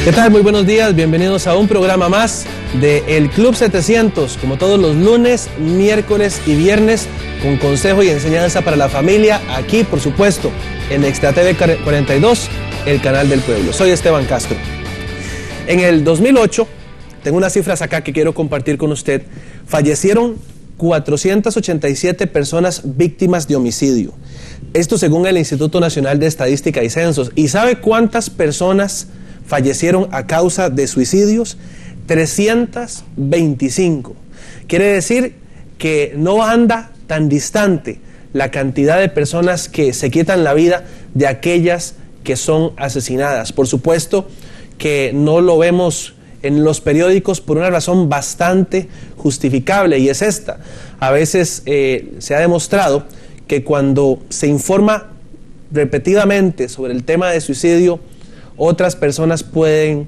¿Qué tal? Muy buenos días, bienvenidos a un programa más de El Club 700, como todos los lunes, miércoles y viernes, con consejo y enseñanza para la familia, aquí por supuesto, en Extra TV 42, el canal del pueblo. Soy Esteban Castro. En el 2008, tengo unas cifras acá que quiero compartir con usted, fallecieron 487 personas víctimas de homicidio. Esto según el Instituto Nacional de Estadística y Censos. ¿Y sabe cuántas personas fallecieron a causa de suicidios? 325. Quiere decir que no anda tan distante la cantidad de personas que se quitan la vida de aquellas que son asesinadas. Por supuesto que no lo vemos en los periódicos por una razón bastante justificable, y es esta. A veces se ha demostrado que cuando se informa repetidamente sobre el tema de suicidio, otras personas pueden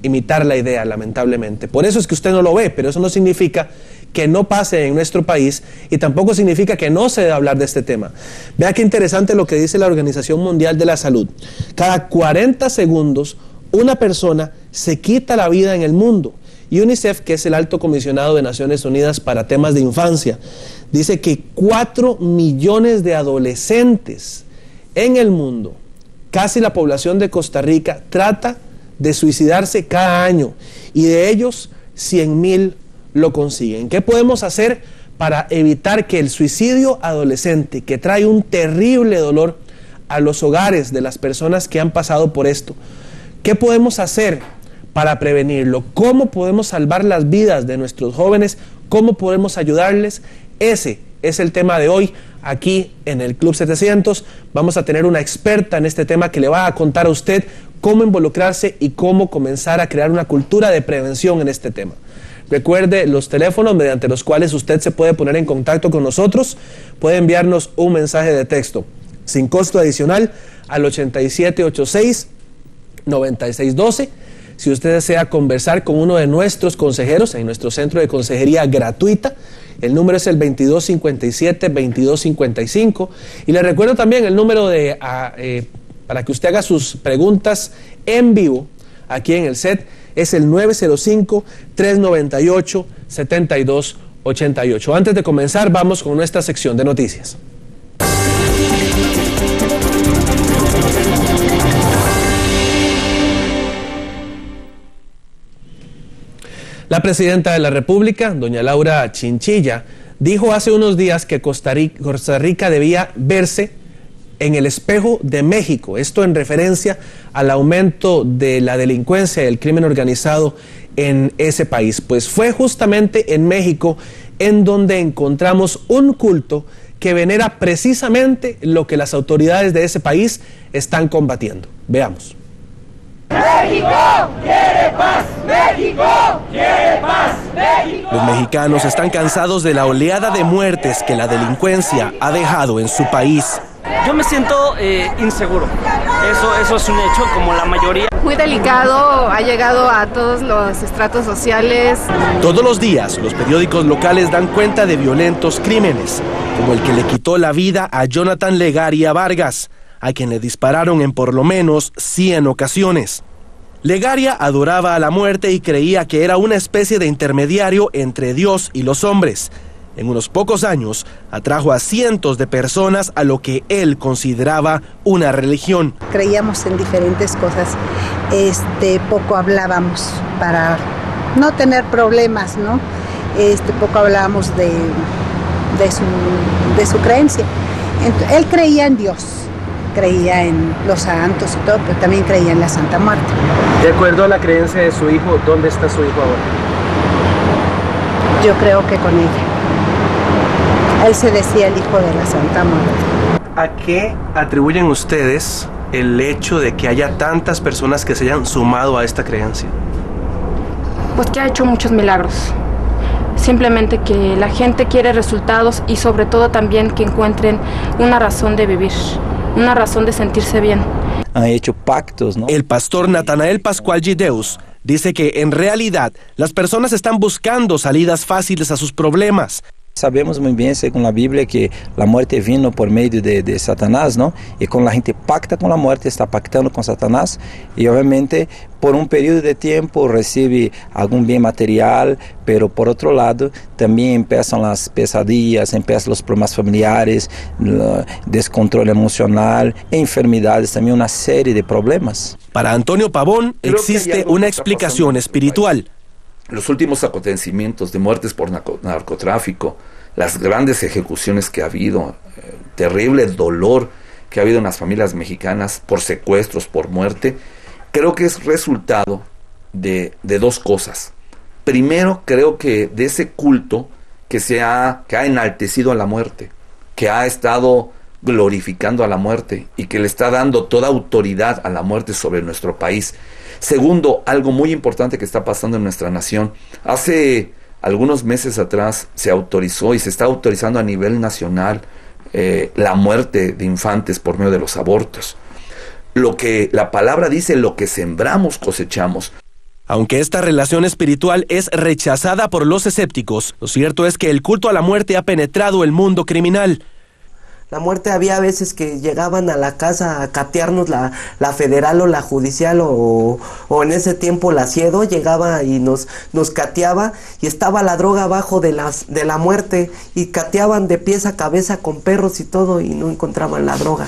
imitar la idea, lamentablemente. Por eso es que usted no lo ve, pero eso no significa que no pase en nuestro país y tampoco significa que no se debe hablar de este tema. Vea qué interesante lo que dice la Organización Mundial de la Salud. Cada 40 segundos una persona se quita la vida en el mundo. Y UNICEF, que es el alto comisionado de Naciones Unidas para temas de infancia, dice que 4 millones de adolescentes en el mundo, casi la población de Costa Rica, trata de suicidarse cada año, y de ellos 100,000 lo consiguen. ¿Qué podemos hacer para evitar que el suicidio adolescente, que trae un terrible dolor a los hogares de las personas que han pasado por esto, qué podemos hacer para prevenirlo? ¿Cómo podemos salvar las vidas de nuestros jóvenes? ¿Cómo podemos ayudarles? Ese es el tema de hoy aquí en el Club 700. Vamos a tener una experta en este tema que le va a contar a usted cómo involucrarse y cómo comenzar a crear una cultura de prevención en este tema. Recuerde los teléfonos mediante los cuales usted se puede poner en contacto con nosotros. Puede enviarnos un mensaje de texto sin costo adicional al 8786-9612. Si usted desea conversar con uno de nuestros consejeros en nuestro centro de consejería gratuita, el número es el 2257-2255. Y le recuerdo también el número para que usted haga sus preguntas en vivo aquí en el set, es el 905-398-7288. Antes de comenzar, vamos con nuestra sección de noticias. La presidenta de la República, doña Laura Chinchilla, dijo hace unos días que Costa Rica debía verse en el espejo de México, esto en referencia al aumento de la delincuencia y el crimen organizado en ese país. Pues fue justamente en México en donde encontramos un culto que venera precisamente lo que las autoridades de ese país están combatiendo. Veamos. ¡México quiere paz! ¡México quiere paz! ¡México! Los mexicanos están cansados de la oleada de muertes que la delincuencia ha dejado en su país. Yo me siento inseguro, eso es un hecho, como la mayoría. Muy delicado, ha llegado a todos los estratos sociales. Todos los días, los periódicos locales dan cuenta de violentos crímenes, como el que le quitó la vida a Jonathan Legaria Vargas, a quien le dispararon en por lo menos 100 ocasiones. Legaria adoraba a la muerte y creía que era una especie de intermediario entre Dios y los hombres. En unos pocos años, atrajo a cientos de personas a lo que él consideraba una religión. Creíamos en diferentes cosas, poco hablábamos para no tener problemas, ¿no? Poco hablábamos de su creencia. Él creía en Dios, creía en los santos y todo, pero también creía en la Santa Muerte. De acuerdo a la creencia de su hijo, ¿dónde está su hijo ahora? Yo creo que con ella. Él se decía el hijo de la Santa Muerte. ¿A qué atribuyen ustedes el hecho de que haya tantas personas que se hayan sumado a esta creencia? Pues que ha hecho muchos milagros. Simplemente que la gente quiere resultados y sobre todo también que encuentren una razón de vivir, una razón de sentirse bien. Han hecho pactos, ¿no? El pastor Natanael Pascual Gideus dice que en realidad las personas están buscando salidas fáciles a sus problemas. Sabemos muy bien, según la Biblia, que la muerte vino por medio de Satanás, ¿no? Y cuando la gente pacta con la muerte, está pactando con Satanás y obviamente por un periodo de tiempo recibe algún bien material, pero por otro lado también empiezan las pesadillas, empiezan los problemas familiares, descontrol emocional, enfermedades, también una serie de problemas. Para Antonio Pavón existe una explicación espiritual. Los últimos acontecimientos de muertes por narcotráfico, las grandes ejecuciones que ha habido, terrible dolor que ha habido en las familias mexicanas por secuestros, por muerte, creo que es resultado de dos cosas. Primero, creo que de ese culto que ha enaltecido a la muerte, que ha estado glorificando a la muerte y que le está dando toda autoridad a la muerte sobre nuestro país. Segundo, algo muy importante que está pasando en nuestra nación. Hace algunos meses atrás se autorizó y se está autorizando a nivel nacional la muerte de infantes por medio de los abortos. Lo que la palabra dice, lo que sembramos cosechamos. Aunque esta relación espiritual es rechazada por los escépticos, lo cierto es que el culto a la muerte ha penetrado el mundo criminal. La muerte había veces que llegaban a la casa a catearnos la federal o la judicial o en ese tiempo la Ciedo llegaba y nos cateaba y estaba la droga abajo de la muerte y cateaban de pies a cabeza con perros y todo y no encontraban la droga.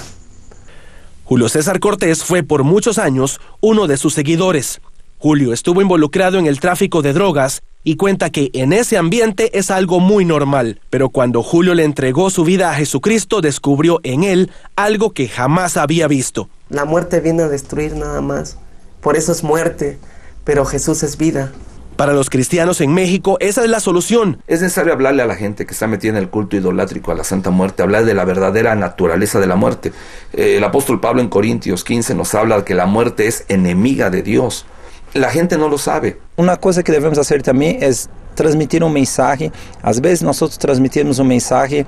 Julio César Cortés fue por muchos años uno de sus seguidores. Julio estuvo involucrado en el tráfico de drogas y cuenta que en ese ambiente es algo muy normal, pero cuando Julio le entregó su vida a Jesucristo, descubrió en él algo que jamás había visto. La muerte viene a destruir nada más, por eso es muerte, pero Jesús es vida. Para los cristianos en México, esa es la solución. Es necesario hablarle a la gente que está metida en el culto idolátrico a la Santa Muerte, hablar de la verdadera naturaleza de la muerte. El apóstol Pablo en Corintios 15 nos habla de que la muerte es enemiga de Dios. La gente no lo sabe. Una cosa que debemos hacer también es transmitir un mensaje. A veces nosotros transmitimos un mensaje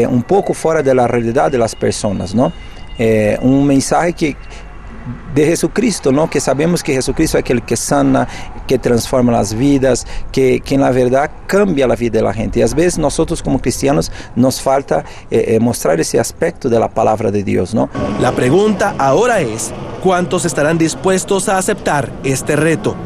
un poco fuera de la realidad de las personas, ¿no? Un mensaje de Jesucristo, ¿no? Que sabemos que Jesucristo es aquel que sana, que transforma las vidas, que en la verdad cambia la vida de la gente. Y a veces nosotros como cristianos nos falta mostrar ese aspecto de la palabra de Dios, ¿no? La pregunta ahora es, ¿cuántos estarán dispuestos a aceptar este reto?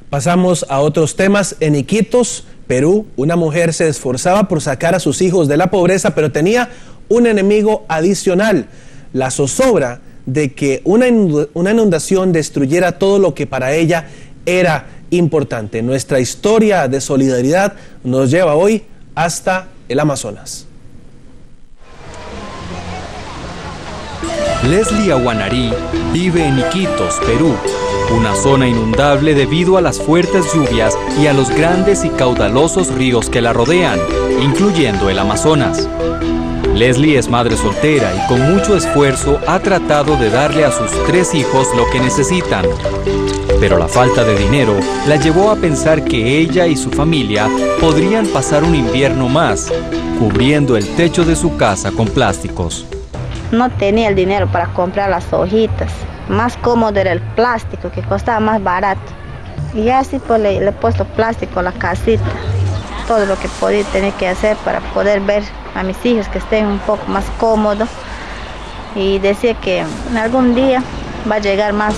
Pasamos a otros temas. En Iquitos, Perú, una mujer se esforzaba por sacar a sus hijos de la pobreza, pero tenía un enemigo adicional: la zozobra de que una inundación destruyera todo lo que para ella era importante. Nuestra historia de solidaridad nos lleva hoy hasta el Amazonas. Leslie Aguanarí vive en Iquitos, Perú, una zona inundable debido a las fuertes lluvias y a los grandes y caudalosos ríos que la rodean, incluyendo el Amazonas. Leslie es madre soltera y con mucho esfuerzo ha tratado de darle a sus 3 hijos lo que necesitan. Pero la falta de dinero la llevó a pensar que ella y su familia podrían pasar un invierno más, cubriendo el techo de su casa con plásticos. No tenía el dinero para comprar las hojitas. Más cómodo era el plástico, que costaba más barato. Y así pues le he puesto plástico a la casita. Todo lo que podía tener que hacer para poder ver a mis hijos que estén un poco más cómodos. Y decía que en algún día va a llegar más.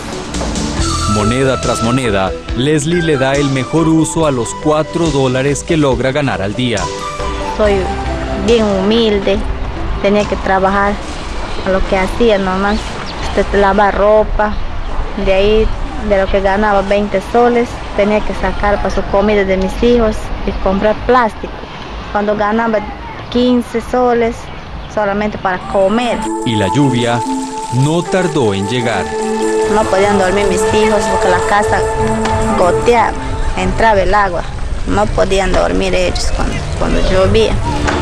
Moneda tras moneda, Leslie le da el mejor uso a los $4 que logra ganar al día. Soy bien humilde, tenía que trabajar a lo que hacía nomás, lavar ropa, de ahí de lo que ganaba 20 soles, tenía que sacar para su comida de mis hijos y comprar plástico. Cuando ganaba 15 soles, solamente para comer. Y la lluvia no tardó en llegar. No podían dormir mis hijos porque la casa goteaba, entraba el agua. No podían dormir ellos cuando llovía.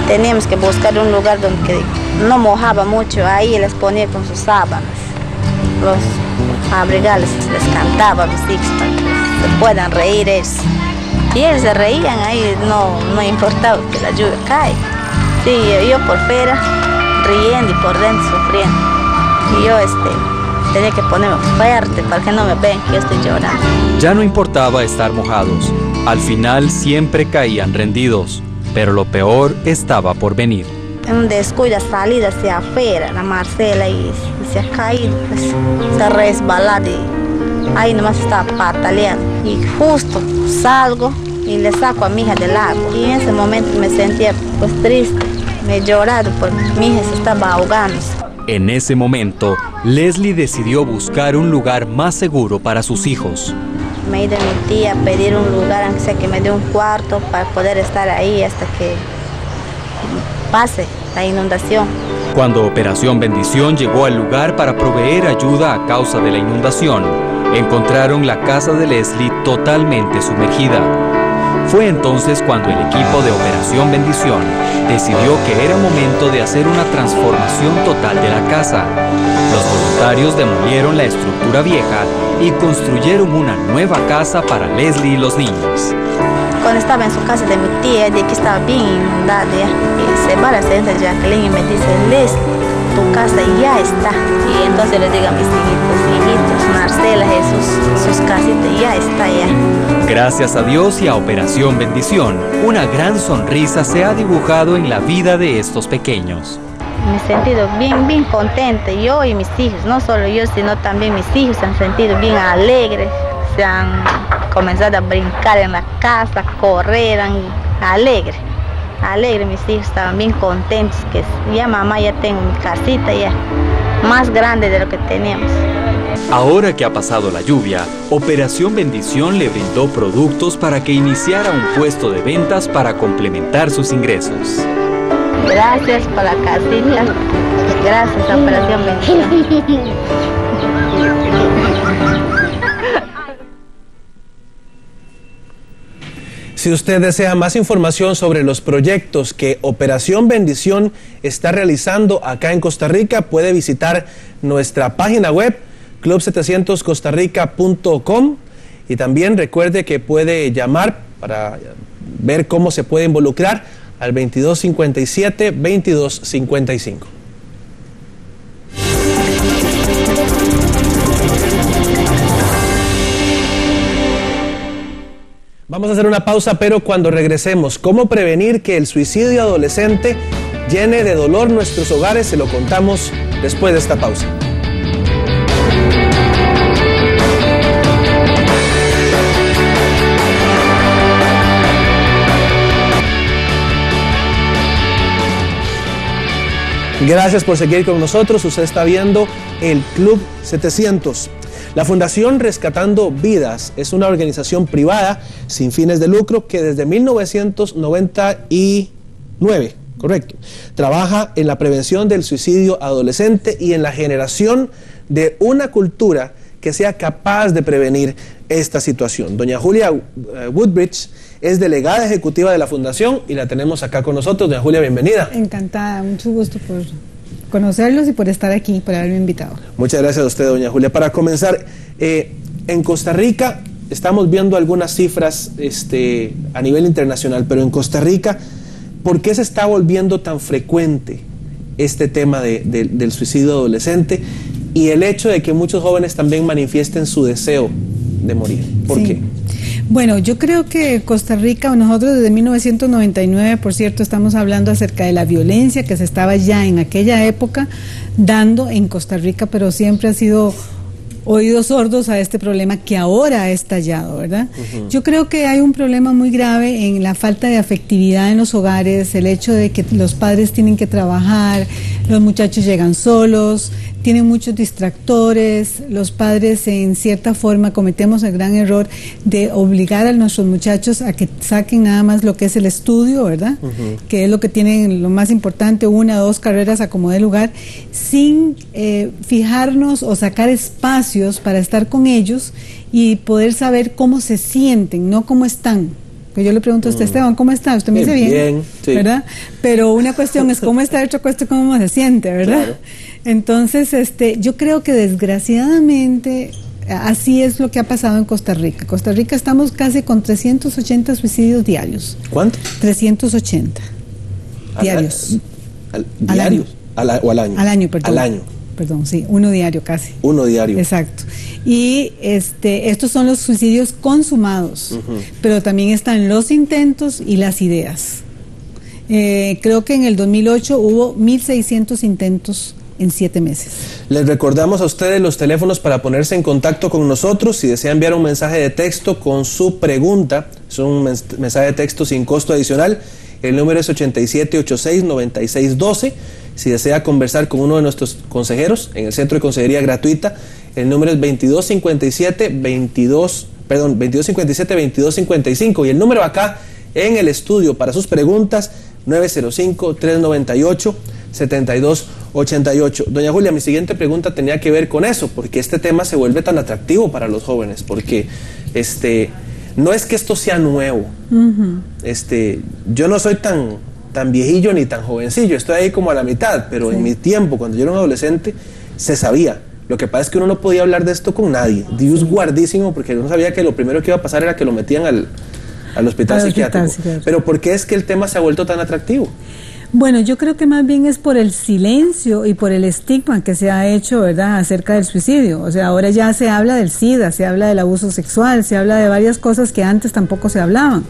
Teníamos que buscar un lugar donde no mojaba mucho, ahí les ponía con sus sábanas. Los abrigales les cantaba a mis hijos para que se puedan reír ellos. Y ellos se reían ahí, no importaba que la lluvia caiga. Sí, yo por fuera riendo y por dentro sufriendo. Y yo tenía que ponerme fuerte para que no me vean que yo estoy llorando. Ya no importaba estar mojados. Al final siempre caían rendidos, pero lo peor estaba por venir. En un descuido salida hacia afuera, la Marcela, y se ha caído, pues, se ha resbalado y ahí nomás estaba pataleando. Y justo salgo y le saco a mi hija del agua. Y en ese momento me sentía pues triste, me he llorado porque mi hija se estaba ahogando. En ese momento, Leslie decidió buscar un lugar más seguro para sus hijos. Me he ido a mi tía a pedir un lugar, aunque sea que me dé un cuarto para poder estar ahí hasta que pase la inundación. Cuando Operación Bendición llegó al lugar para proveer ayuda a causa de la inundación, encontraron la casa de Leslie totalmente sumergida. Fue entonces cuando el equipo de Operación Bendición decidió que era momento de hacer una transformación total de la casa. Los voluntarios demolieron la estructura vieja y construyeron una nueva casa para Leslie y los niños. Cuando estaba en su casa de mi tía, de que estaba bien inundada, y se va a la señora Jacqueline y me dice, Leslie, tu casa ya está. Y entonces le digo a mis hijitos, Marcela, Jesús, sus casitas ya está ya. Gracias a Dios y a Operación Bendición, una gran sonrisa se ha dibujado en la vida de estos pequeños. Me he sentido bien contenta, yo y mis hijos, no solo yo, sino también mis hijos se han sentido bien alegres, se han comenzado a brincar en la casa, correr, alegre, mis hijos estaban bien contentos, que ya mamá ya tengo mi casita ya, más grande de lo que teníamos. Ahora que ha pasado la lluvia, Operación Bendición le brindó productos para que iniciara un puesto de ventas para complementar sus ingresos. Gracias por la casita, gracias a Operación Bendición. Si usted desea más información sobre los proyectos que Operación Bendición está realizando acá en Costa Rica, puede visitar nuestra página web club700costarrica.com y también recuerde que puede llamar para ver cómo se puede involucrar al 2257-2255. Vamos a hacer una pausa, pero cuando regresemos, ¿cómo prevenir que el suicidio adolescente llene de dolor nuestros hogares? Se lo contamos después de esta pausa. Gracias por seguir con nosotros. Usted está viendo el Club 700. La Fundación Rescatando Vidas es una organización privada sin fines de lucro que desde 1999, correcto, trabaja en la prevención del suicidio adolescente y en la generación de una cultura que sea capaz de prevenir esta situación. Doña Julia Woodbridge es delegada ejecutiva de la Fundación y la tenemos acá con nosotros. Doña Julia, bienvenida. Encantada, mucho gusto por conocerlos y por estar aquí, por haberme invitado. Muchas gracias a usted, doña Julia. Para comenzar, en Costa Rica estamos viendo algunas cifras a nivel internacional, pero en Costa Rica, ¿por qué se está volviendo tan frecuente este tema del suicidio adolescente y el hecho de que muchos jóvenes también manifiesten su deseo de morir? ¿Por qué? Bueno, yo creo que Costa Rica, nosotros desde 1999, por cierto, estamos hablando acerca de la violencia que se estaba ya en aquella época dando en Costa Rica, pero siempre ha sido oídos sordos a este problema que ahora ha estallado, ¿verdad? Yo creo que hay un problema muy grave en la falta de afectividad en los hogares, el hecho de que los padres tienen que trabajar, los muchachos llegan solos, tienen muchos distractores, los padres en cierta forma cometemos el gran error de obligar a nuestros muchachos a que saquen nada más lo que es el estudio, ¿verdad? Que es lo que tienen lo más importante, 1 o 2 carreras a como dé lugar, sin fijarnos o sacar espacios para estar con ellos y poder saber cómo se sienten, no cómo están. Yo le pregunto a usted, Esteban, ¿cómo está? Usted me dice bien, sí, ¿verdad? Pero una cuestión es cómo está, otra cuestión es cómo se siente, ¿verdad? Claro. Entonces, yo creo que desgraciadamente así es lo que ha pasado en Costa Rica. Costa Rica estamos casi con 380 suicidios diarios. ¿Cuánto? 380 diarios. ¿Diarios? ¿O al año? Al año, perdón. Al año. uno diario casi. Uno diario. Exacto. Y estos son los suicidios consumados, pero también están los intentos y las ideas. Creo que en el 2008 hubo 1.600 intentos en 7 meses. Les recordamos a ustedes los teléfonos para ponerse en contacto con nosotros. Si desea enviar un mensaje de texto con su pregunta, es un mensaje de texto sin costo adicional. El número es 8786-9612. Si desea conversar con uno de nuestros consejeros en el Centro de Consejería Gratuita, el número es 2257-2255. Y el número acá en el estudio para sus preguntas, 905-398-7288. Doña Julia, mi siguiente pregunta tenía que ver con eso, porque este tema se vuelve tan atractivo para los jóvenes, porque no es que esto sea nuevo. Yo no soy tan viejillo ni tan jovencillo, estoy ahí como a la mitad, pero en mi tiempo, cuando yo era un adolescente, se sabía. Lo que pasa es que uno no podía hablar de esto con nadie. Dios guardísimo, porque uno sabía que lo primero que iba a pasar era que lo metían al hospital psiquiátrico. Pero ¿por qué es que el tema se ha vuelto tan atractivo? Bueno, yo creo que más bien es por el silencio y por el estigma que se ha hecho, ¿verdad?, acerca del suicidio. O sea, ahora ya se habla del SIDA, se habla del abuso sexual, se habla de varias cosas que antes tampoco se hablaban.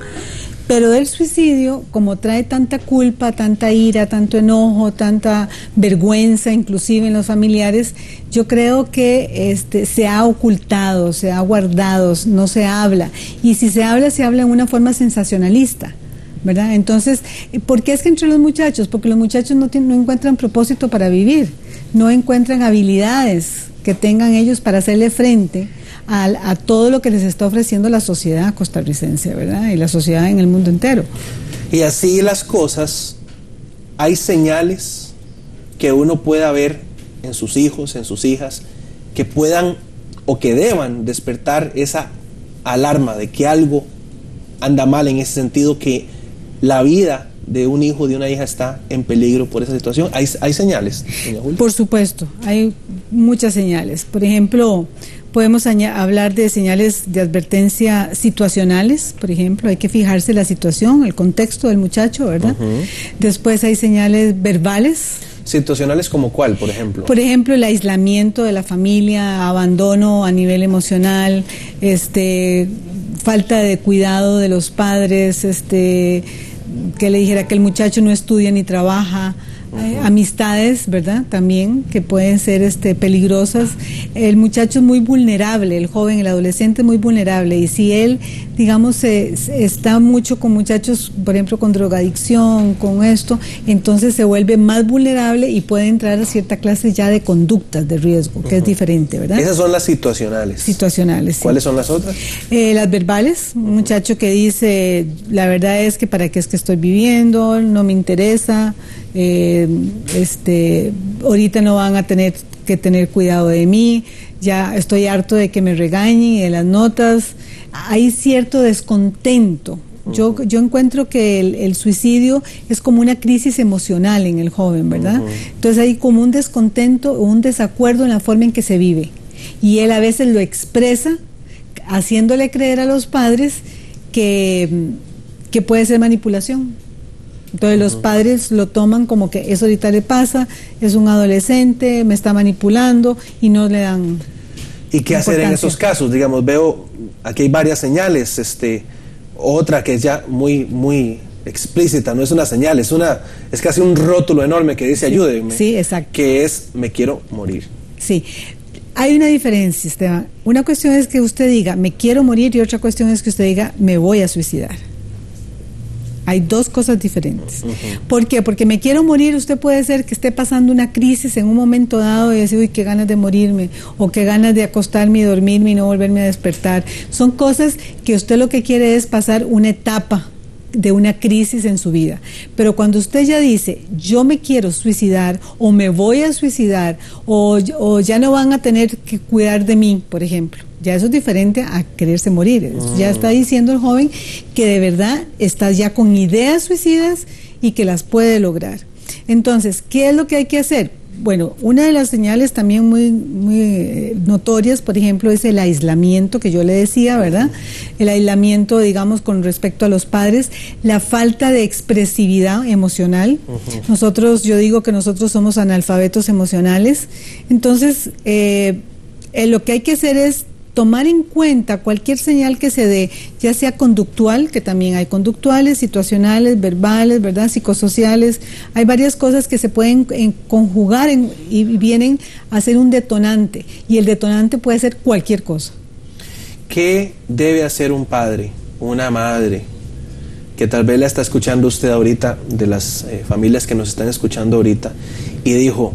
Pero el suicidio, como trae tanta culpa, tanta ira, tanto enojo, tanta vergüenza, inclusive en los familiares, yo creo que se ha ocultado, se ha guardado, no se habla. Y si se habla en una forma sensacionalista, ¿verdad? Entonces, ¿por qué es que entre los muchachos? Porque los muchachos no encuentran propósito para vivir, no encuentran habilidades que tengan ellos para hacerle frente a todo lo que les está ofreciendo la sociedad costarricense, ¿verdad? Y la sociedad en el mundo entero. Y así las cosas, hay señales que uno pueda ver en sus hijos, en sus hijas, que puedan o que deban despertar esa alarma de que algo anda mal, en ese sentido, que la vida de un hijo, de una hija está en peligro por esa situación. ¿Hay señales, doña Julia? Por supuesto, hay muchas señales. Por ejemplo, podemos hablar de señales de advertencia situacionales, por ejemplo, hay que fijarse la situación, el contexto del muchacho, ¿verdad? Después hay señales verbales. ¿Situacionales como cuál, por ejemplo? Por ejemplo, el aislamiento de la familia, abandono a nivel emocional, falta de cuidado de los padres, que le dijera que el muchacho no estudia ni trabaja. Amistades, ¿verdad? También que pueden ser peligrosas. El muchacho es muy vulnerable, el joven, el adolescente es muy vulnerable, y si él, digamos, está mucho con muchachos, por ejemplo, con drogadicción, con esto, entonces se vuelve más vulnerable y puede entrar a cierta clase ya de conductas de riesgo, que es diferente, ¿verdad? Esas son las situacionales. Situacionales, sí. ¿Cuáles son las otras? Las verbales, un muchacho que dice, la verdad es que para qué es que estoy viviendo, no me interesa, ahorita no van a tener que tener cuidado de mí, ya estoy harto de que me regañen y de las notas. Hay cierto descontento. Yo encuentro que el suicidio es como una crisis emocional en el joven, ¿verdad? Entonces hay como un descontento o un desacuerdo en la forma en que se vive, y él a veces lo expresa haciéndole creer a los padres que puede ser manipulación. Entonces los padres lo toman como que eso ahorita le pasa, es un adolescente, me está manipulando, y no le dan ¿Y qué hacer en esos casos? Digamos, veo, aquí hay varias señales, otra que es ya muy explícita, no es una señal, es casi un rótulo enorme que dice ayúdenme. Sí, exacto. Que es me quiero morir. Sí. Hay una diferencia, Esteban. Una cuestión es que usted diga me quiero morir, y otra cuestión es que usted diga me voy a suicidar. Hay dos cosas diferentes. ¿Por qué? Porque me quiero morir, usted puede ser que esté pasando una crisis en un momento dado y decir, uy, qué ganas de morirme, o qué ganas de acostarme y dormirme y no volverme a despertar. Son cosas que usted lo que quiere es pasar una etapa de una crisis en su vida. Pero cuando usted ya dice, yo me quiero suicidar, o me voy a suicidar, o ya no van a tener que cuidar de mí, por ejemplo, ya eso es diferente a quererse morir. Ya está diciendo el joven que de verdad está ya con ideas suicidas y que las puede lograr. Entonces, ¿qué es lo que hay que hacer? Bueno, una de las señales también muy notorias, por ejemplo, es el aislamiento que yo le decía, ¿verdad? el aislamiento, digamos, con respecto a los padres, la falta de expresividad emocional. Yo digo que nosotros somos analfabetos emocionales. Entonces, lo que hay que hacer es tomar en cuenta cualquier señal que se dé, ya sea conductual, que también hay conductuales, situacionales, verbales, ¿verdad?, psicosociales. Hay varias cosas que se pueden conjugar y vienen a ser un detonante, y el detonante puede ser cualquier cosa. ¿Qué debe hacer un padre, una madre, que tal vez la está escuchando usted ahorita, de las familias que nos están escuchando ahorita, y dijo,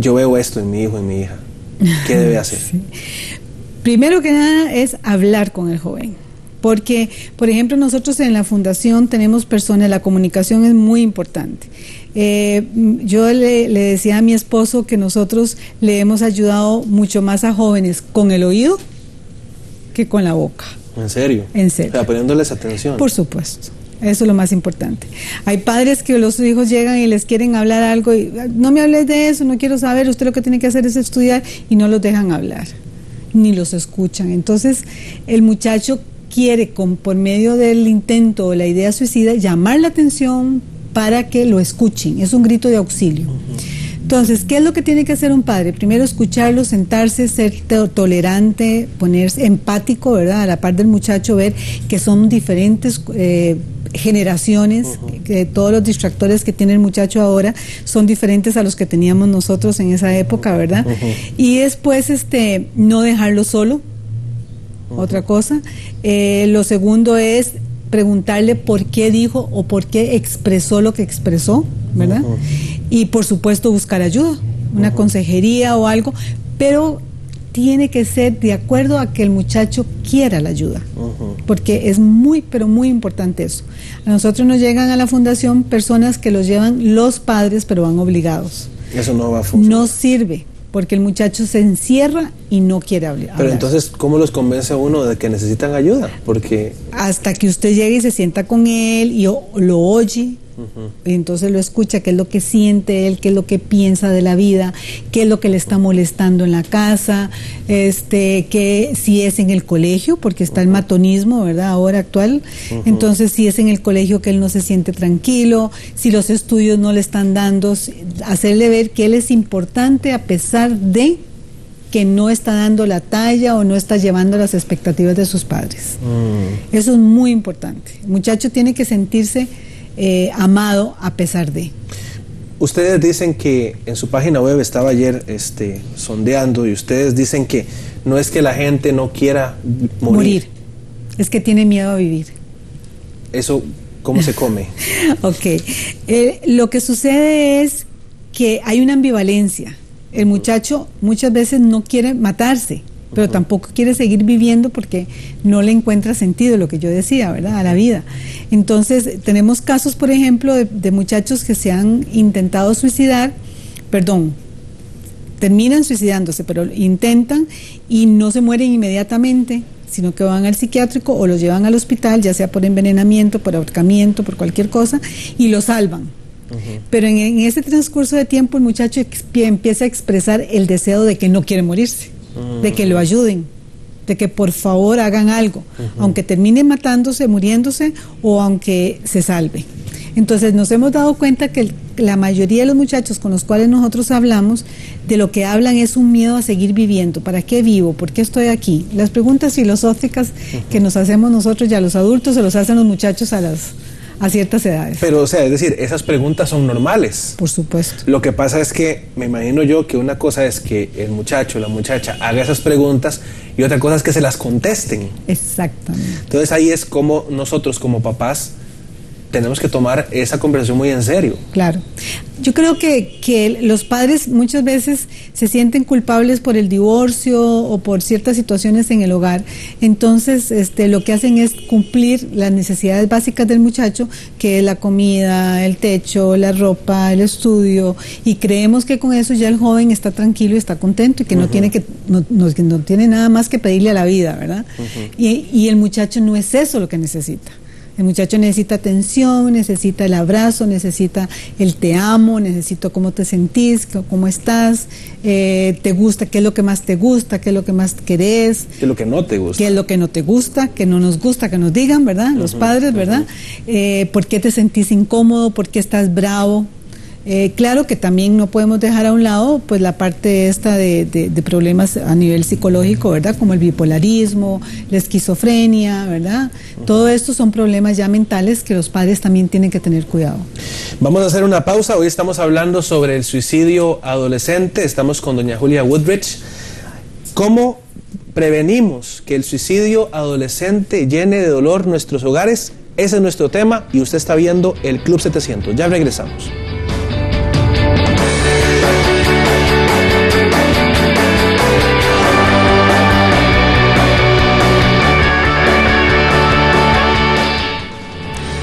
yo veo esto en mi hijo, en mi hija? ¿Qué debe hacer? Sí. Primero que nada es hablar con el joven, porque, por ejemplo, nosotros en la fundación tenemos personas, la comunicación es muy importante. Yo le decía a mi esposo que nosotros le hemos ayudado mucho más a jóvenes con el oído que con la boca. ¿En serio? En serio. O sea, poniéndoles atención. Por supuesto. Eso es lo más importante. Hay padres que los hijos llegan y les quieren hablar algo y no me hables de eso, no quiero saber, usted lo que tiene que hacer es estudiar, y no los dejan hablar, ni los escuchan. Entonces el muchacho quiere, por medio del intento o la idea suicida, llamar la atención para que lo escuchen. Es un grito de auxilio. Entonces, ¿qué es lo que tiene que hacer un padre? Primero, escucharlo, sentarse, ser tolerante, ponerse empático, ¿verdad?, a la par del muchacho, ver que son diferentes generaciones, que todos los distractores que tiene el muchacho ahora son diferentes a los que teníamos nosotros en esa época, ¿verdad? Y después, no dejarlo solo, otra cosa. Lo segundo es preguntarle por qué dijo o por qué expresó lo que expresó, ¿verdad? Y por supuesto buscar ayuda, una consejería o algo, pero tiene que ser de acuerdo a que el muchacho quiera la ayuda, porque es muy, pero muy importante eso. A nosotros nos llegan a la fundación personas que los llevan los padres, pero van obligados. Eso no va a funcionar. No sirve, porque el muchacho se encierra y no quiere hablar. Pero entonces, ¿cómo los convence a uno de que necesitan ayuda? Porque hasta que usted llegue y se sienta con él y lo oye, y entonces lo escucha, qué es lo que siente él, qué es lo que piensa de la vida, qué es lo que le está molestando en la casa, que si es en el colegio, porque está el matonismo, ¿verdad?, ahora actual. Entonces, si es en el colegio que él no se siente tranquilo, si los estudios no le están dando, hacerle ver que él es importante a pesar de que no está dando la talla o no está llevando las expectativas de sus padres. Eso es muy importante. El muchacho tiene que sentirse amado a pesar de. Ustedes dicen que en su página web, estaba ayer sondeando, y ustedes dicen que no es que la gente no quiera morir. Es que tiene miedo a vivir. ¿Eso cómo se come? Ok, lo que sucede es que hay una ambivalencia. El muchacho muchas veces no quiere matarse, pero tampoco quiere seguir viviendo porque no le encuentra sentido, lo que yo decía, ¿verdad?, a la vida. Entonces, tenemos casos, por ejemplo, de muchachos que se han intentado suicidar, terminan suicidándose, pero intentan y no se mueren inmediatamente, sino que van al psiquiátrico o los llevan al hospital, ya sea por envenenamiento, por ahorcamiento, por cualquier cosa, y lo salvan. Pero en ese transcurso de tiempo el muchacho empieza a expresar el deseo de que no quiere morirse, de que lo ayuden, de que por favor hagan algo, aunque termine matándose, muriéndose, o aunque se salve. Entonces nos hemos dado cuenta que la mayoría de los muchachos con los cuales nosotros hablamos, de lo que hablan es un miedo a seguir viviendo. ¿Para qué vivo? ¿Por qué estoy aquí? Las preguntas filosóficas que nos hacemos nosotros ya los adultos, se los hacen los muchachos a ciertas edades. Pero, o sea, es decir, esas preguntas son normales. Por supuesto. Lo que pasa es que, me imagino yo, que una cosa es que el muchacho, la muchacha haga esas preguntas, y otra cosa es que se las contesten. Exactamente. Entonces ahí es como nosotros, como papás, tenemos que tomar esa conversación muy en serio. Claro. Yo creo que los padres muchas veces se sienten culpables por el divorcio o por ciertas situaciones en el hogar. Entonces, lo que hacen es cumplir las necesidades básicas del muchacho, que es la comida, el techo, la ropa, el estudio, y creemos que con eso ya el joven está tranquilo y está contento y que no tiene nada más que pedirle a la vida, ¿verdad? Y el muchacho no es eso lo que necesita. El muchacho necesita atención, necesita el abrazo, necesita el te amo, necesito cómo te sentís, cómo estás, te gusta, qué es lo que más te gusta, qué es lo que más querés. ¿Qué es lo que no te gusta? ¿Qué es lo que no te gusta, que no nos gusta, que nos digan, ¿verdad? Los padres, ¿verdad? ¿Por qué te sentís incómodo? ¿Por qué estás bravo? Claro que también no podemos dejar a un lado pues la parte esta de problemas a nivel psicológico, ¿verdad? Como el bipolarismo, la esquizofrenia, ¿verdad? Todo esto son problemas ya mentales que los padres también tienen que tener cuidado. Vamos a hacer una pausa. Hoy estamos hablando sobre el suicidio adolescente. Estamos con doña Julia Woodbridge. ¿Cómo prevenimos que el suicidio adolescente llene de dolor nuestros hogares? Ese es nuestro tema y usted está viendo el Club 700. Ya regresamos.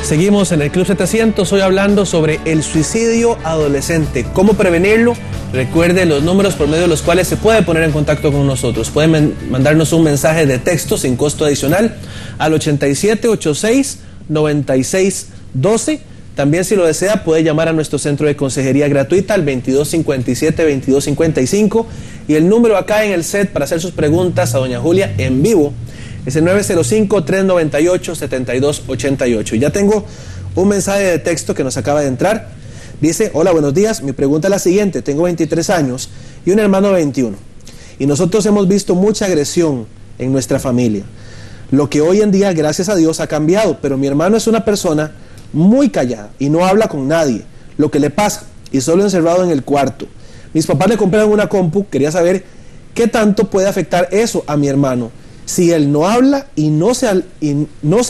Seguimos en el Club 700, hoy hablando sobre el suicidio adolescente, cómo prevenirlo. Recuerde los números por medio de los cuales se puede poner en contacto con nosotros. Pueden mandarnos un mensaje de texto sin costo adicional al 8786-9612. También, si lo desea, puede llamar a nuestro centro de consejería gratuita al 2257-2255. Y el número acá en el set para hacer sus preguntas a doña Julia en vivo es el 905-398-7288. Ya tengo un mensaje de texto que nos acaba de entrar. Dice: hola, buenos días. Mi pregunta es la siguiente. Tengo 23 años y un hermano de 21. Y nosotros hemos visto mucha agresión en nuestra familia. Lo que hoy en día, gracias a Dios, ha cambiado. Pero mi hermano es una persona muy callada y no habla con nadie. Lo que le pasa, y solo encerrado en el cuarto. Mis papás le compraron una compu. Quería saber qué tanto puede afectar eso a mi hermano si él no habla y no se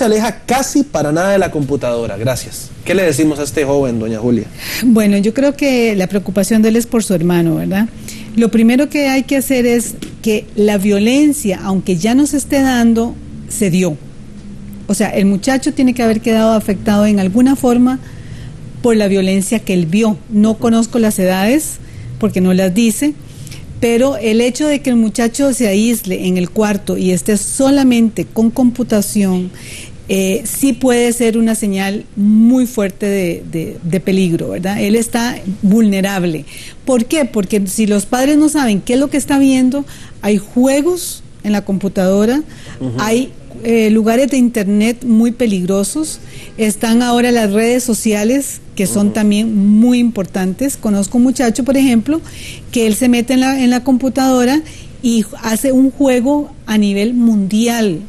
aleja casi para nada de la computadora. Gracias. ¿Qué le decimos a este joven, doña Julia? Bueno, yo creo que la preocupación de él es por su hermano, ¿verdad? Lo primero que hay que hacer es que la violencia, aunque ya no se esté dando, se dio. O sea, el muchacho tiene que haber quedado afectado en alguna forma por la violencia que él vio. No conozco las edades, porque no las dice, pero el hecho de que el muchacho se aísle en el cuarto y esté solamente con computación, sí puede ser una señal muy fuerte de peligro, ¿verdad? Él está vulnerable. ¿Por qué? Porque si los padres no saben qué es lo que está viendo, hay juegos en la computadora, hay lugares de internet muy peligrosos, están ahora las redes sociales que son también muy importantes. Conozco un muchacho, por ejemplo, que él se mete en la computadora y hace un juego a nivel mundial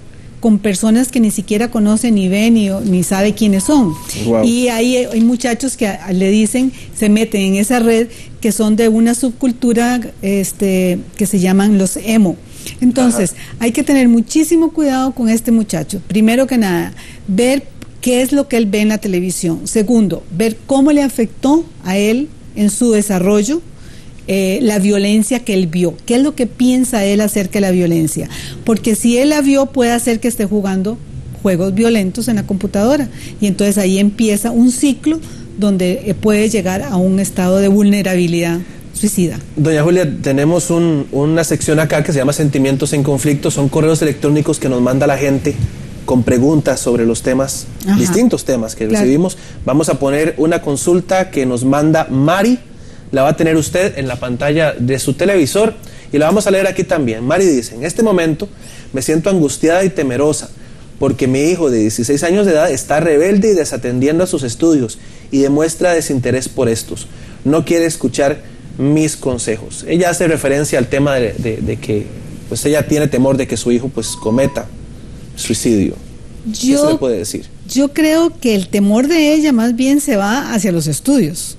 con personas que ni siquiera conoce, ni ve, ni sabe quiénes son. Wow. Y hay muchachos que le dicen, se meten en esa red, que son de una subcultura que se llaman los emo. Entonces, hay que tener muchísimo cuidado con este muchacho. Primero que nada, ver qué es lo que él ve en la televisión. Segundo, ver cómo le afectó a él en su desarrollo la violencia que él vio. ¿Qué es lo que piensa él acerca de la violencia? Porque si él la vio, puede hacer que esté jugando juegos violentos en la computadora. Y entonces ahí empieza un ciclo donde puede llegar a un estado de vulnerabilidad suicida. Doña Julia, tenemos una sección acá que se llama Sentimientos en Conflicto. Son correos electrónicos que nos manda la gente con preguntas sobre los temas, distintos temas que recibimos. Vamos a poner una consulta que nos manda Mari. La va a tener usted en la pantalla de su televisor y la vamos a leer aquí también. Mari dice: en este momento me siento angustiada y temerosa porque mi hijo de 16 años de edad está rebelde y desatendiendo a sus estudios y demuestra desinterés por estos. No quiere escuchar mis consejos. Ella hace referencia al tema de que pues ella tiene temor de que su hijo pues cometa suicidio. ¿Qué se le puede decir? Yo creo que el temor de ella más bien se va hacia los estudios,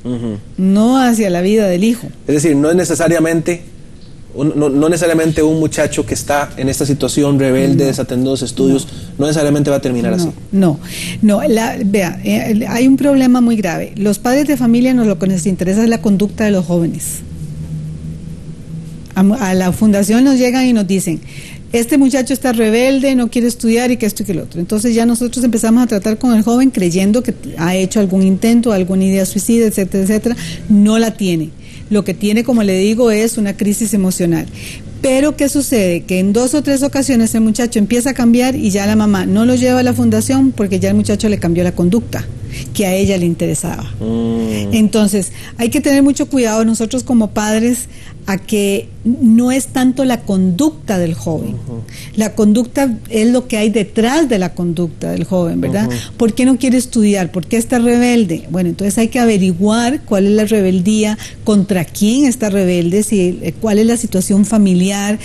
no hacia la vida del hijo. Es decir, no es necesariamente no necesariamente un muchacho que está en esta situación rebelde, desatendiendo los estudios, no necesariamente va a terminar así. Vea, hay un problema muy grave. Los padres de familia, lo que nos interesa es la conducta de los jóvenes. A la fundación nos llegan y nos dicen: este muchacho está rebelde, no quiere estudiar y que esto y que lo otro. Entonces ya nosotros empezamos a tratar con el joven creyendo que ha hecho algún intento, alguna idea suicida, etcétera, etcétera. No la tiene. Lo que tiene, como le digo, es una crisis emocional. Pero ¿qué sucede? Que en 2 o 3 ocasiones el muchacho empieza a cambiar y ya la mamá no lo lleva a la fundación porque ya el muchacho le cambió la conducta que a ella le interesaba. Entonces, hay que tener mucho cuidado nosotros como padres a que no es tanto la conducta del joven. La conducta es lo que hay detrás de la conducta del joven, ¿verdad? ¿Por qué no quiere estudiar? ¿Por qué está rebelde? Bueno, entonces hay que averiguar cuál es la rebeldía, contra quién está rebelde, cuál es la situación familiar,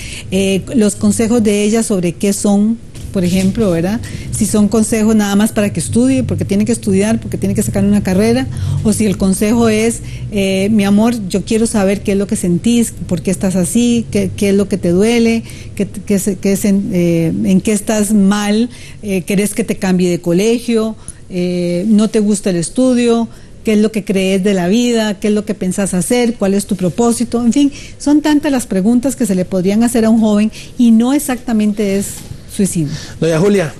los consejos de ella sobre qué son, por ejemplo, ¿verdad? Si son consejos nada más para que estudie, porque tiene que estudiar, porque tiene que sacar una carrera, o si el consejo es, mi amor, yo quiero saber qué es lo que sentís, por qué estás así, qué es lo que te duele, en qué estás mal, querés que te cambie de colegio, no te gusta el estudio, qué es lo que crees de la vida, qué es lo que pensás hacer, cuál es tu propósito, en fin, son tantas las preguntas que se le podrían hacer a un joven y no exactamente es suicidio. Doña Julia,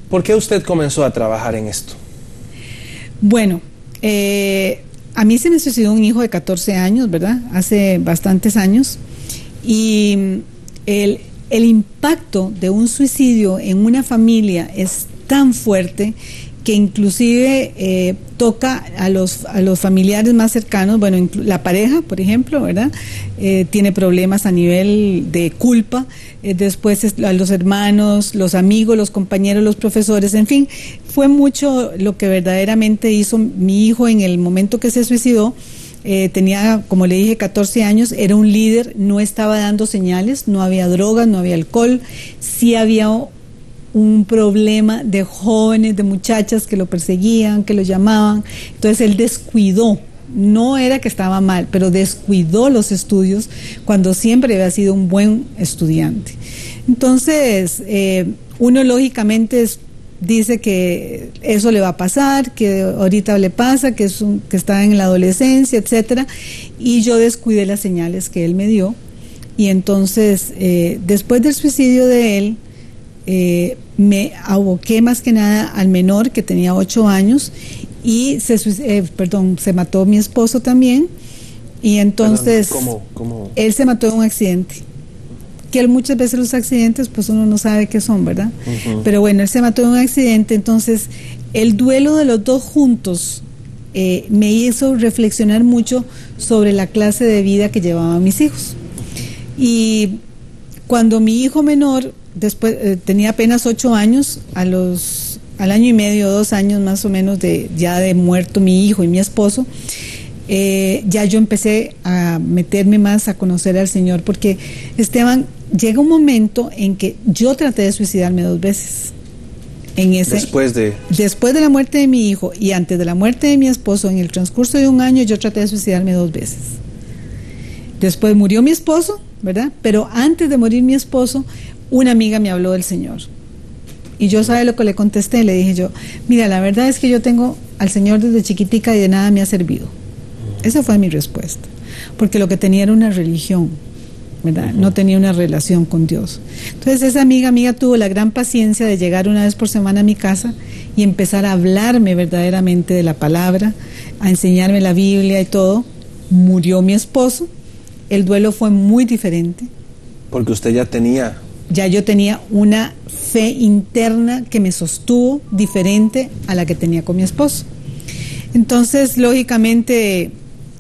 ¿por qué usted comenzó a trabajar en esto? Bueno, a mí se me suicidó un hijo de 14 años, ¿verdad? Hace bastantes años. Y el impacto de un suicidio en una familia es tan fuerte que inclusive toca a los familiares más cercanos. Bueno, la pareja, por ejemplo, ¿verdad? Tiene problemas a nivel de culpa, después a los hermanos, los amigos, los compañeros, los profesores, en fin, fue mucho lo que verdaderamente hizo mi hijo en el momento que se suicidó. Tenía, como le dije, 14 años, era un líder, no estaba dando señales, no había drogas, no había alcohol, sí había un problema de jóvenes, de muchachas que lo perseguían, que lo llamaban. Entonces él descuidó, no era que estaba mal, pero descuidó los estudios cuando siempre había sido un buen estudiante. Entonces uno lógicamente dice que eso le va a pasar, que ahorita le pasa, que está en la adolescencia, etcétera, y yo descuidé las señales que él me dio. Y entonces después del suicidio de él, me aboqué más que nada al menor, que tenía 8 años, y se mató mi esposo también. Y entonces ¿Cómo? Él se mató en un accidente, que muchas veces los accidentes pues uno no sabe qué son, ¿verdad? Pero bueno, él se mató en un accidente. Entonces el duelo de los dos juntos me hizo reflexionar mucho sobre la clase de vida que llevaban mis hijos. Y cuando mi hijo menor después tenía apenas 8 años, al año y medio, 2 años más o menos ya de muerto mi hijo y mi esposo, ya yo empecé a meterme más a conocer al Señor, porque Esteban, llega un momento en que yo traté de suicidarme 2 veces. Después de la muerte de mi hijo y antes de la muerte de mi esposo, en el transcurso de 1 año, yo traté de suicidarme 2 veces. Después murió mi esposo, ¿verdad? Pero antes de morir mi esposo, una amiga me habló del Señor. Y yo, ¿sabe lo que le contesté? Le dije yo, mira, la verdad es que yo tengo al Señor desde chiquitica y de nada me ha servido. Esa fue mi respuesta. Porque lo que tenía era una religión, ¿verdad? No tenía una relación con Dios. Entonces esa amiga tuvo la gran paciencia de llegar una vez por semana a mi casa y empezar a hablarme verdaderamente de la palabra, a enseñarme la Biblia y todo. Murió mi esposo. El duelo fue muy diferente. Porque usted ya yo tenía una fe interna que me sostuvo diferente a la que tenía con mi esposo. Entonces, lógicamente,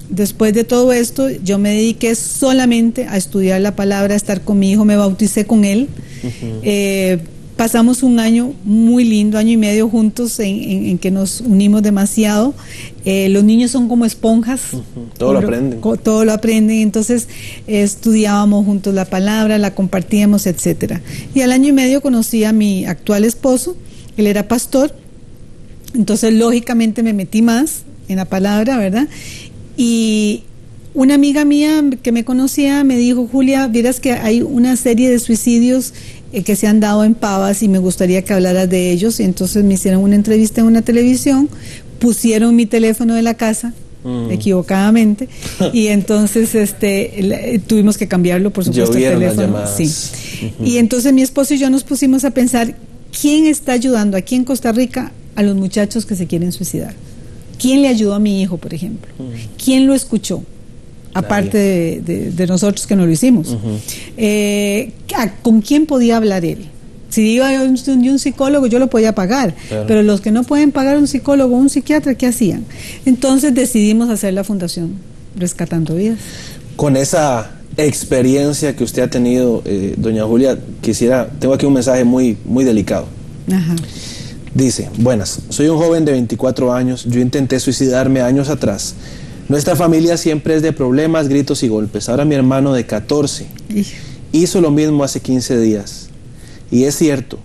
después de todo esto, yo me dediqué solamente a estudiar la palabra, a estar con mi hijo, me bauticé con él. Pasamos un año muy lindo, 1 año y medio juntos, en que nos unimos demasiado. Los niños son como esponjas. Todo lo aprenden. Todo lo aprenden. Entonces estudiábamos juntos la palabra, la compartíamos, etcétera. Y al 1 año y medio conocí a mi actual esposo. Él era pastor. Entonces lógicamente me metí más en la palabra, ¿verdad? Y una amiga mía que me conocía me dijo, Julia, vieras que hay una serie de suicidios que se han dado en Pavas y me gustaría que hablaras de ellos. Y entonces me hicieron una entrevista en una televisión, pusieron mi teléfono de la casa equivocadamente y entonces tuvimos que cambiarlo, por supuesto, el teléfono. Sí. Y entonces mi esposo y yo nos pusimos a pensar, ¿quién está ayudando aquí en Costa Rica a los muchachos que se quieren suicidar? ¿Quién le ayudó a mi hijo, por ejemplo? ¿Quién lo escuchó? aparte de nosotros que no lo hicimos. ¿Con quién podía hablar él? Si iba a un psicólogo, yo lo podía pagar, pero los que no pueden pagar un psicólogo o un psiquiatra, ¿qué hacían? Entonces decidimos hacer la fundación Rescatando Vidas. Con esa experiencia que usted ha tenido, doña Julia, tengo aquí un mensaje muy, muy delicado. Ajá. Dice: buenas, soy un joven de 24 años, yo intenté suicidarme años atrás. Nuestra familia siempre es de problemas, gritos y golpes. Ahora mi hermano de 14 hizo lo mismo hace 15 días. Y es cierto,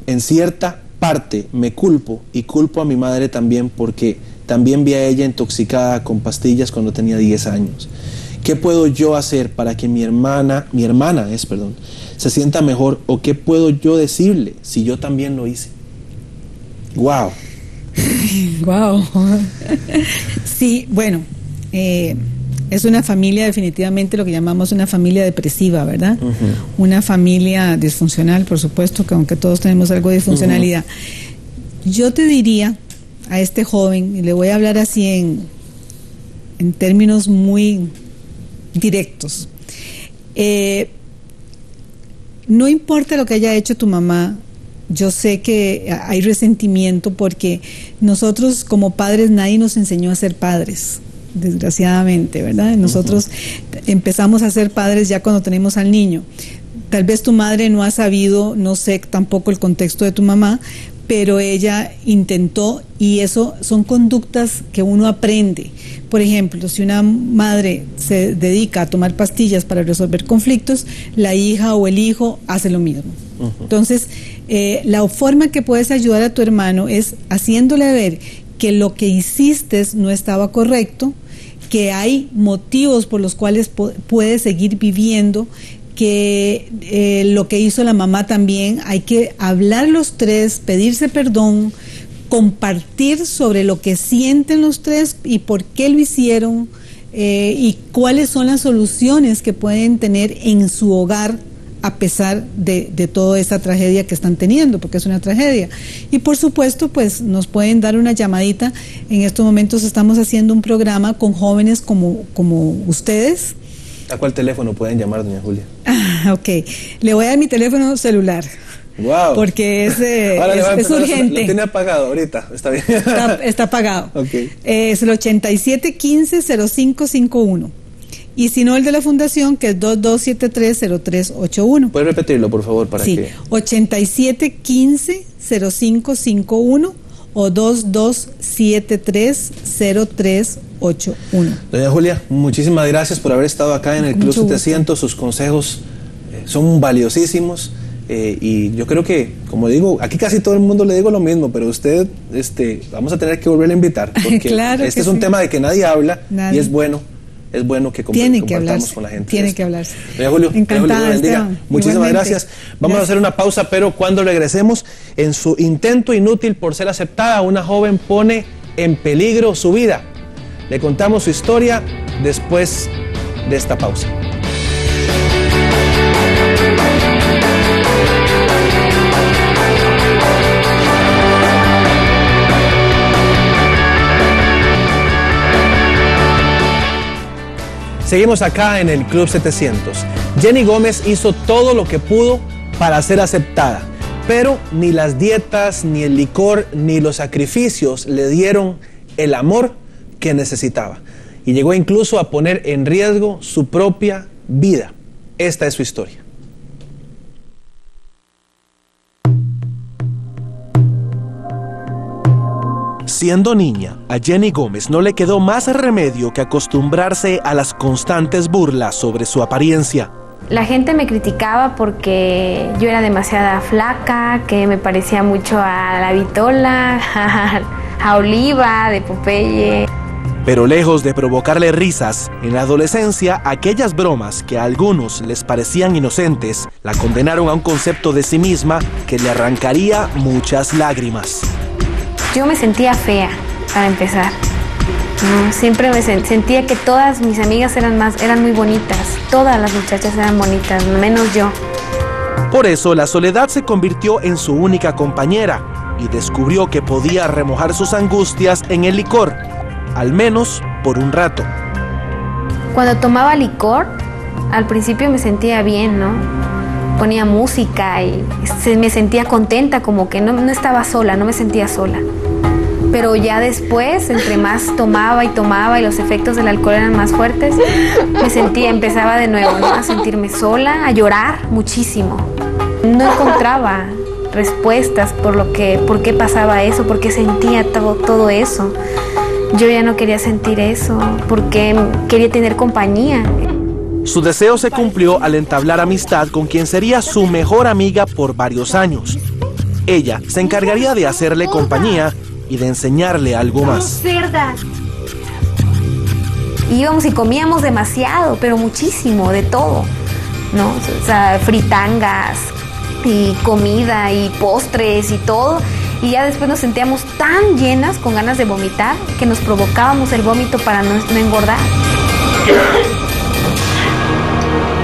en cierta parte me culpo y culpo a mi madre también, porque también vi a ella intoxicada con pastillas cuando tenía 10 años. ¿Qué puedo yo hacer para que mi hermana se sienta mejor? ¿O qué puedo yo decirle si yo también lo hice? ¡Wow! ¡Wow! Sí, bueno, es una familia, definitivamente lo que llamamos una familia depresiva, ¿verdad? Una familia disfuncional, por supuesto, que aunque todos tenemos algo de disfuncionalidad. Yo te diría a este joven, y le voy a hablar así en términos muy directos, no importa lo que haya hecho tu mamá, yo sé que hay resentimiento porque nosotros como padres nadie nos enseñó a ser padres, desgraciadamente, ¿verdad? Nosotros empezamos a ser padres ya cuando tenemos al niño. Tal vez tu madre no ha sabido, no sé tampoco el contexto de tu mamá, pero ella intentó, y eso son conductas que uno aprende. Por ejemplo, si una madre se dedica a tomar pastillas para resolver conflictos, la hija o el hijo hace lo mismo. Entonces, la forma que puedes ayudar a tu hermano es haciéndole ver que lo que hiciste no estaba correcto, que hay motivos por los cuales puedes seguir viviendo, que lo que hizo la mamá también, hay que hablar los tres, pedirse perdón, compartir sobre lo que sienten los tres y por qué lo hicieron, y cuáles son las soluciones que pueden tener en su hogar a pesar de toda esta tragedia que están teniendo, porque es una tragedia. Y por supuesto, pues nos pueden dar una llamadita. En estos momentos estamos haciendo un programa con jóvenes como ustedes. ¿A cuál teléfono pueden llamar, doña Julia? Ok, le voy a dar mi teléfono celular. Wow. Porque es urgente. Lo tiene apagado ahorita, está bien. Está apagado. Okay. Es el 8715-0551. Y si no, el de la fundación, que es 2273-0381. ¿Puede repetirlo, por favor, para que? 8715-0551 o 2273-0381. Doña Julia, muchísimas gracias por haber estado acá en el Club 700. Sus consejos son valiosísimos. Y yo creo que, como digo, aquí casi todo el mundo le digo lo mismo, pero usted, vamos a tener que volver a invitar, porque claro este es un tema de que nadie habla. Y es bueno que compartamos con la gente. Tiene que hablarse. Doña Julio, encantada, bendiga. Muchísimas gracias. Vamos a hacer una pausa, pero cuando regresemos, en su intento inútil por ser aceptada, una joven pone en peligro su vida. Le contamos su historia después de esta pausa. Seguimos acá en el Club 700. Jenny Gómez hizo todo lo que pudo para ser aceptada, pero ni las dietas, ni el licor, ni los sacrificios le dieron el amor que necesitaba. Y llegó incluso a poner en riesgo su propia vida. Esta es su historia. Siendo niña, a Jenny Gómez no le quedó más remedio que acostumbrarse a las constantes burlas sobre su apariencia. La gente me criticaba porque yo era demasiado flaca, que me parecía mucho a la Vitola, a Oliva de Popeye. Pero lejos de provocarle risas, en la adolescencia aquellas bromas que a algunos les parecían inocentes la condenaron a un concepto de sí misma que le arrancaría muchas lágrimas. Yo me sentía fea, para empezar. Siempre me sentía que todas mis amigas eran muy bonitas. Todas las muchachas eran bonitas, menos yo. Por eso la soledad se convirtió en su única compañera y descubrió que podía remojar sus angustias en el licor, al menos por un rato. Cuando tomaba licor, al principio me sentía bien, ¿no? Ponía música y me sentía contenta, como que no estaba sola, no me sentía sola. Pero ya después, entre más tomaba y los efectos del alcohol eran más fuertes, empezaba de nuevo, ¿no? A sentirme sola, a llorar muchísimo. No encontraba respuestas por qué pasaba eso, por qué sentía todo eso. Yo ya no quería sentir eso, porque quería tener compañía. Su deseo se cumplió al entablar amistad con quien sería su mejor amiga por varios años. Ella se encargaría de hacerle compañía y de enseñarle algo más. Íbamos y comíamos demasiado, pero muchísimo, de todo, ¿no? O sea, fritangas y comida y postres y todo. Y ya después nos sentíamos tan llenas, con ganas de vomitar, que nos provocábamos el vómito para no engordar.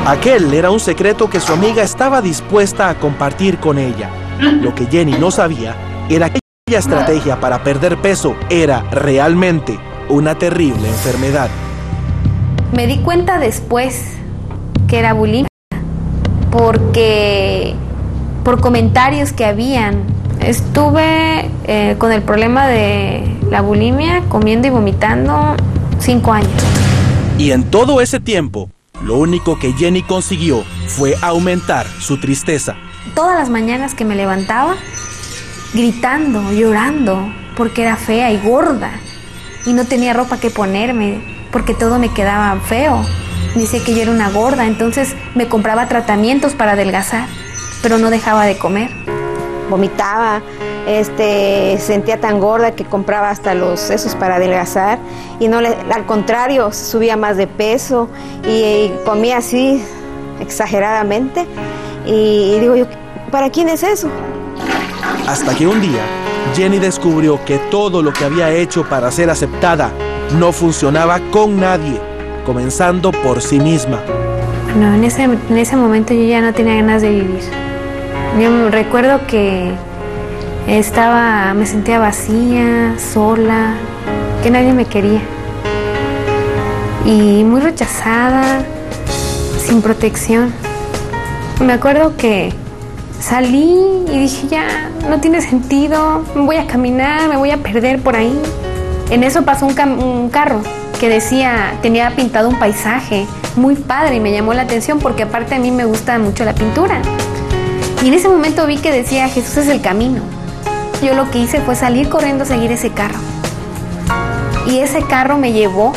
Aquel era un secreto que su amiga estaba dispuesta a compartir con ella. Lo que Jenny no sabía era que aquella estrategia para perder peso era realmente una terrible enfermedad. Me di cuenta después que era bulimia, porque por comentarios que habían. Estuve con el problema de la bulimia, comiendo y vomitando 5 años. Y en todo ese tiempo, lo único que Jenny consiguió fue aumentar su tristeza. Todas las mañanas que me levantaba, gritando, llorando, porque era fea y gorda. Y no tenía ropa que ponerme, porque todo me quedaba feo. Dice que yo era una gorda, entonces me compraba tratamientos para adelgazar, pero no dejaba de comer. Vomitaba, sentía tan gorda que compraba hasta los sesos para adelgazar y al contrario, subía más de peso y comía así exageradamente y digo yo, ¿para quién es eso? Hasta que un día Jenny descubrió que todo lo que había hecho para ser aceptada no funcionaba con nadie, comenzando por sí misma. No, en ese momento yo ya no tenía ganas de vivir. Yo recuerdo que me sentía vacía, sola, que nadie me quería. Y muy rechazada, sin protección. Me acuerdo que salí y dije, ya, no tiene sentido, me voy a caminar, me voy a perder por ahí. En eso pasó un carro que tenía pintado un paisaje muy padre y me llamó la atención porque aparte a mí me gusta mucho la pintura. Y en ese momento vi que decía, Jesús es el camino. Yo lo que hice fue salir corriendo a seguir ese carro. Y ese carro me llevó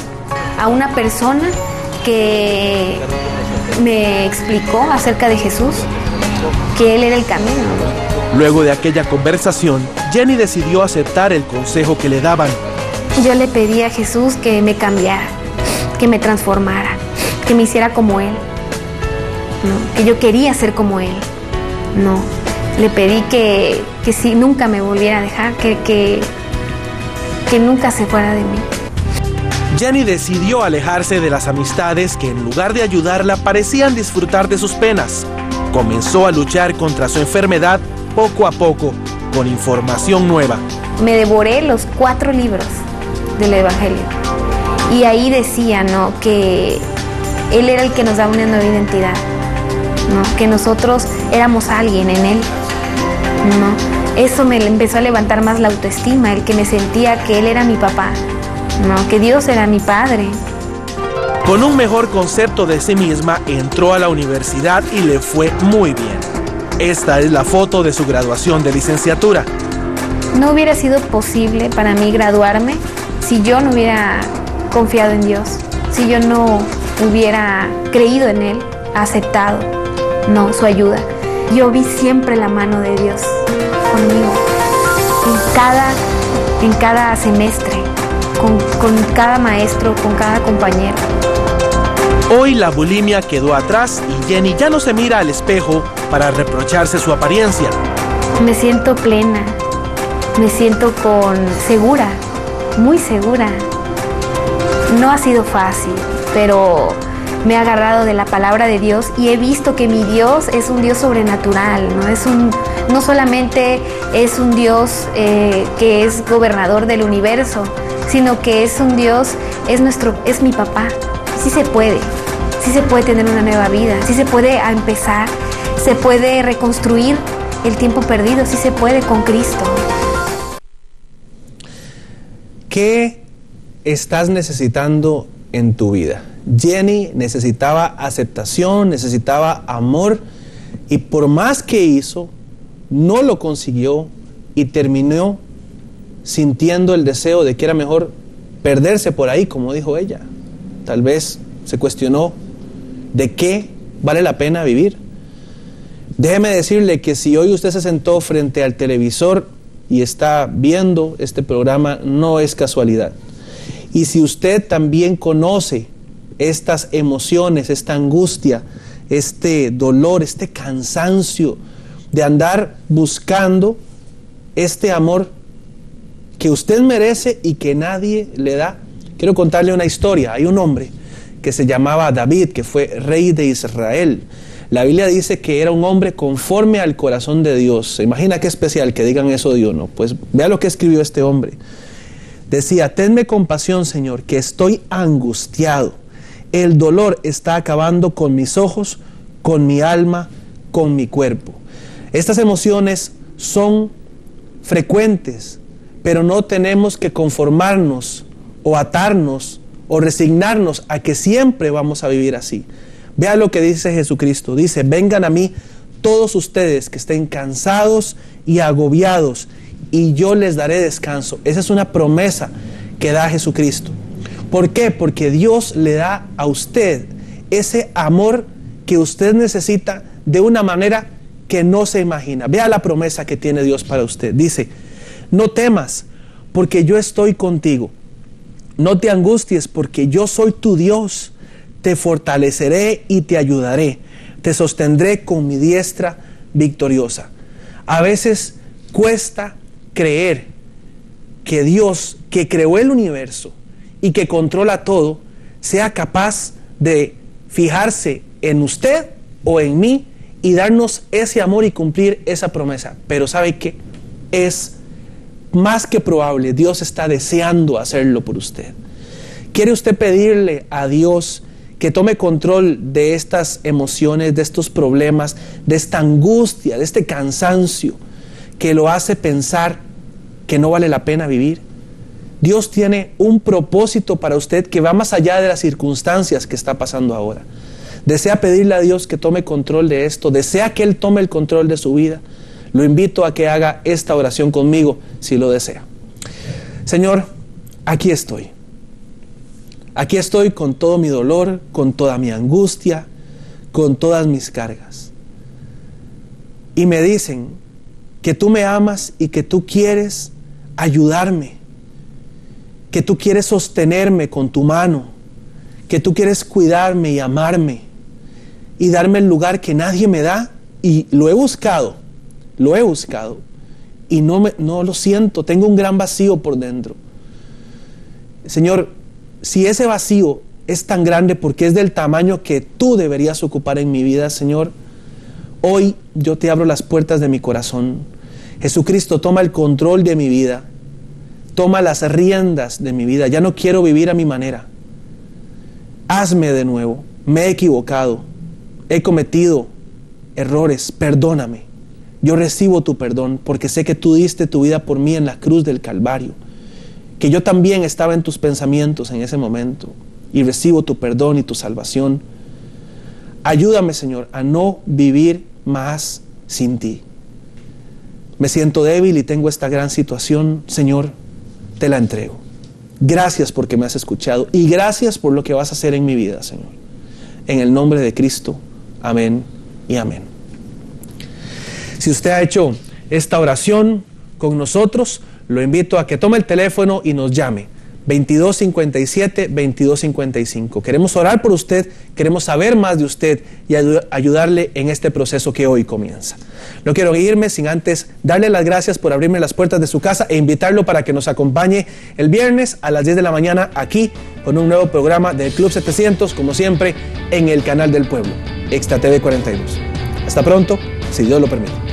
a una persona que me explicó acerca de Jesús, que Él era el camino. Luego de aquella conversación, Jenny decidió aceptar el consejo que le daban. Yo le pedí a Jesús que me cambiara, que me transformara, que me hiciera como Él, ¿no? Que yo quería ser como Él. No, le pedí que si nunca me volviera a dejar, que nunca se fuera de mí. Jenny decidió alejarse de las amistades que en lugar de ayudarla parecían disfrutar de sus penas. Comenzó a luchar contra su enfermedad poco a poco, con información nueva. Me devoré los 4 libros del Evangelio y ahí decía, ¿no?, que Él era el que nos daba una nueva identidad, ¿no?, que nosotros éramos alguien en Él, ¿no? Eso me empezó a levantar más la autoestima, el que me sentía que Él era mi papá, ¿no?, que Dios era mi padre. Con un mejor concepto de sí misma, entró a la universidad y le fue muy bien. Esta es la foto de su graduación de licenciatura. No hubiera sido posible para mí graduarme si yo no hubiera confiado en Dios, si yo no hubiera creído en Él, aceptado, no, su ayuda. Yo vi siempre la mano de Dios conmigo, en cada semestre, con cada maestro, con cada compañero. Hoy la bulimia quedó atrás y Jenny ya no se mira al espejo para reprocharse su apariencia. Me siento plena, me siento segura, muy segura. No ha sido fácil, pero me he agarrado de la palabra de Dios y he visto que mi Dios es un Dios sobrenatural, no solamente es un Dios que es gobernador del universo, sino que es un Dios, es mi papá, sí se puede tener una nueva vida, sí se puede empezar, se puede reconstruir el tiempo perdido, sí se puede con Cristo. ¿Qué estás necesitando en tu vida? Jenny necesitaba aceptación, necesitaba amor, y por más que hizo, no lo consiguió y terminó sintiendo el deseo de que era mejor perderse por ahí, como dijo ella. Tal vez se cuestionó de qué vale la pena vivir. Déjeme decirle que si hoy usted se sentó frente al televisor y está viendo este programa, no es casualidad. Y si usted también conoce estas emociones, esta angustia, este dolor, este cansancio de andar buscando este amor que usted merece y que nadie le da, quiero contarle una historia. Hay un hombre que se llamaba David, que fue rey de Israel. La Biblia dice que era un hombre conforme al corazón de Dios. ¿Se imagina qué especial que digan eso de uno? Pues vea lo que escribió este hombre. Decía: tenme compasión, Señor, que estoy angustiado. El dolor está acabando con mis ojos, con mi alma, con mi cuerpo. Estas emociones son frecuentes, pero no tenemos que conformarnos o atarnos o resignarnos a que siempre vamos a vivir así. Vea lo que dice Jesucristo. Dice: vengan a mí todos ustedes que estén cansados y agobiados, y yo les daré descanso. Esa es una promesa que da Jesucristo. ¿Por qué? Porque Dios le da a usted ese amor que usted necesita de una manera que no se imagina. Vea la promesa que tiene Dios para usted. Dice: no temas, porque yo estoy contigo. No te angusties, porque yo soy tu Dios. Te fortaleceré y te ayudaré. Te sostendré con mi diestra victoriosa. A veces cuesta creer que Dios, que creó el universo y que controla todo, sea capaz de fijarse en usted o en mí y darnos ese amor y cumplir esa promesa. Pero ¿sabe qué? Es más que probable, Dios está deseando hacerlo por usted. ¿Quiere usted pedirle a Dios que tome control de estas emociones, de estos problemas, de esta angustia, de este cansancio que lo hace pensar que no vale la pena vivir? Dios tiene un propósito para usted que va más allá de las circunstancias que está pasando ahora. ¿Desea pedirle a Dios que tome control de esto? ¿Desea que Él tome el control de su vida? Lo invito a que haga esta oración conmigo si lo desea. Señor, aquí estoy. Aquí estoy con todo mi dolor, con toda mi angustia, con todas mis cargas. Y me dicen que tú me amas y que tú quieres ayudarme, que tú quieres sostenerme con tu mano, que tú quieres cuidarme y amarme y darme el lugar que nadie me da. Y lo he buscado y no lo siento, tengo un gran vacío por dentro. Señor, si ese vacío es tan grande porque es del tamaño que tú deberías ocupar en mi vida, Señor, hoy yo te abro las puertas de mi corazón. Jesucristo, toma el control de mi vida, toma las riendas de mi vida. Ya no quiero vivir a mi manera. Hazme de nuevo. Me he equivocado, he cometido errores, perdóname. Yo recibo tu perdón porque sé que tú diste tu vida por mí en la cruz del Calvario, que yo también estaba en tus pensamientos en ese momento, y recibo tu perdón y tu salvación. Ayúdame, Señor, a no vivir más sin ti. Me siento débil y tengo esta gran situación. Señor, te la entrego. Gracias porque me has escuchado y gracias por lo que vas a hacer en mi vida, Señor. En el nombre de Cristo, amén y amén. Si usted ha hecho esta oración con nosotros, lo invito a que tome el teléfono y nos llame. 2257-2255. Queremos orar por usted, queremos saber más de usted y ayudarle en este proceso que hoy comienza. No quiero irme sin antes darle las gracias por abrirme las puertas de su casa e invitarlo para que nos acompañe el viernes a las 10 de la mañana aquí con un nuevo programa del Club 700, como siempre, en el canal del pueblo, Extra TV 42. Hasta pronto, si Dios lo permite.